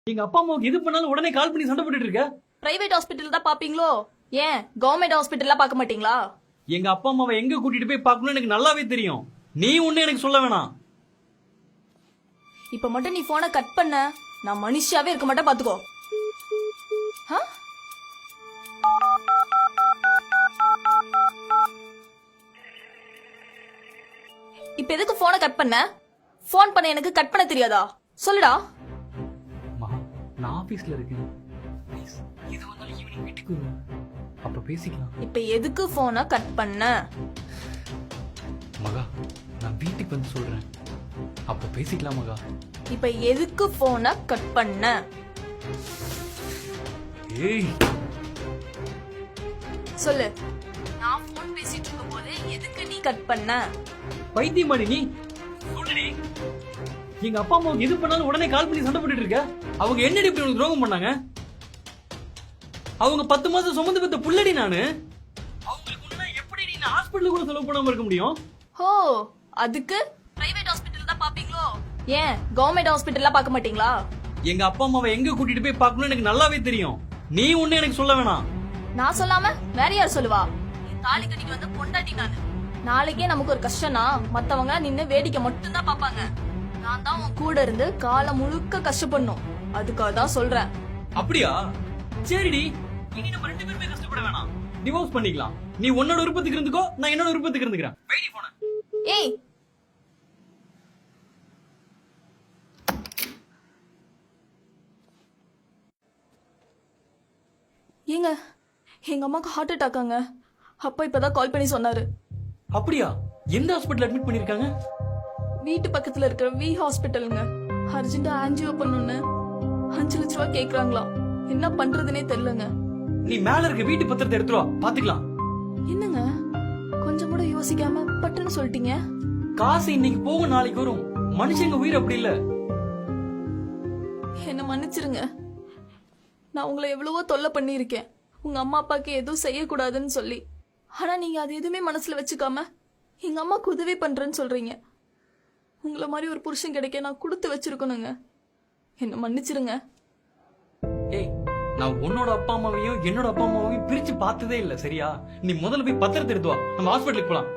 எங்க அப்பா அம்மாவுக்கு இது பண்ணாலும் உடனே கால் பண்ணி சண்டை போட்டுட்டு இருக்க. பிரைவேட் ஹாஸ்பிட்டல் தான் பாப்பீங்களோ? ஏன் கவர்மெண்ட் ஹாஸ்பிட்டல்ல பார்க்க மாட்டீங்களா? எங்க அப்பா அம்மாவை எங்க கூட்டிட்டு போய் பார்க்கணும்னு எனக்கு நல்லாவே தெரியும். நீ ஒண்ணு எனக்கு சொல்ல வேணாம். இப்ப மட்டும் நீ போனை கட் பண்ண, நான் மனுஷியாவே இருக்க மாட்டேன் பாத்துக்கோ. இப்ப எதுக்கு போனை கட் பண்ண? போன் பண்ண எனக்கு கட் பண்ண தெரியாதா? சொல்லுடா. நான் ஆபீஸ்ல இருக்கேன். ப்ளீஸ் இது வந்தாலும் ஈவினிங் வீட்டுக்கு வா. அப்ப பேசிக்கலாம். இப்ப எதுக்கு போனை கட் பண்ண? மகா நான் வீட்டுக்கு வந்து சொல்றேன். அப்ப பேசிக்கலாம் மகா. இப்ப எதுக்கு போனை கட் பண்ண? ஏய் சொல்லு. நான் போன் பேசிட்டு இருக்கும்போது எதுக்கு நீ கட் பண்ண? பைத்தியமாடி நீ? சொல்லுடி. எங்க அப்பா அம்மாவுக்கு எது பண்ணாலும் உடனே கால் பண்ணி சண்டை போட்டுட்டு இருக்க. அவங்க என்னடி இப்படி உனக்கு துரோகம் பண்ணாங்க? அவங்க 10 மாசம் சுமந்து பெத்த புள்ளடி நானு. அவங்களுக்கு முன்ன எப்படி நீ ஹாஸ்பிடலுக்கு கூட செலவு பண்ணாம இருக்க முடியும்? ஹோ, அதுக்கு பிரைவேட் ஹாஸ்பிட்டல் தான் பாப்பீங்களோ? ஏன் கவர்மெண்ட் ஹாஸ்பிட்டல்ல பார்க்க மாட்டீங்களா? எங்க அப்பா அம்மாவை எங்க கூட்டிட்டு போய் பார்க்கணும்னு எனக்கு நல்லாவே தெரியும். நீ ஒண்ணு எனக்கு சொல்ல வேணாம். நான் சொல்லாம வேற யார் சொல்லுவா? தாலி கட்டிட்டு வந்து பொண்டாட்டி நானு. நாளைக்கே நமக்கு ஒரு கஷ்டம்னா மத்தவங்க நின்னு வேடிக்கை மட்டும் தான் பாப்பாங்க. நான் தான் உன் கூட இருந்து காலம் முழுக்க கஷ்டப்படணும். அதுக்காக தான் சொல்றேன். அப்படியா? சரிடி, இனி நம்ம 2 பேருமே கஷ்டப்பட வேணாம். டிவோர்ஸ் பண்ணிக்கலாம். நீ உன்னோட விருப்பத்துக்கு இருந்துக்கோ, நான் என்னோட விருப்பத்துக்கு இருந்துக்கிறேன். வெயிட் போன. ஏய், ஏங்க எங்க அம்மாக்கு ஹார்ட் அட்டாக்காங்க. அப்பா இப்பதான் கால் பண்ணி சொன்னாரு. அப்படியா? எந்த ஹாஸ்பிடல் அட்மிட் பண்ணிருக்காங்க? வீட்டு பக்கத்துல இருக்கிற வி ஹாஸ்பிட்டலுங்க. அர்ஜென்டா ஆன்ஜியோ பண்ணுன்னு 5 லட்ச ரூபா கேக்குறாங்களாம். என்ன பண்றதுனே தெரியலங்க. நீ மேல இருக்க வீட்டு பத்திரத்தை எடுத்துட்டு வா, பாத்துக்கலாம். என்னங்க கொஞ்சம் கூட யோசிக்காம பட்டுன்னு சொல்லிட்டீங்க? காசு இன்னைக்கு போகும், நாளைக்கு வரும். மனுஷங்க உயிர் அப்படி இல்ல. என்ன மன்னிச்சிருங்க. நான் உங்களை எவ்வளவோ தொல்லை பண்ணியிருக்கேன், உங்க அம்மா அப்பாக்கு எதுவும் செய்யக்கூடாதுன்னு சொல்லி. ஆனா நீங்க அது எதுவுமே மனசுல வச்சுக்காம எங்க அம்மாக்கு உதவி பண்றேன்னு சொல்றீங்க. உங்களை மாதிரி ஒரு புருஷன் கிடைக்க நான் கொடுத்து வச்சிருக்கணுங்க. என்ன மன்னிச்சிருங்க. ஏய், நான் உன்னோட அப்பா அம்மாவையும் என்னோட அப்பா அம்மாவையும் பிரிச்சு பார்த்ததே இல்ல, சரியா? நீ முதல்ல போய் பத்திரத்தை எடுத்து வா, நம்ம ஹாஸ்பிட்டலுக்கு போலாம்.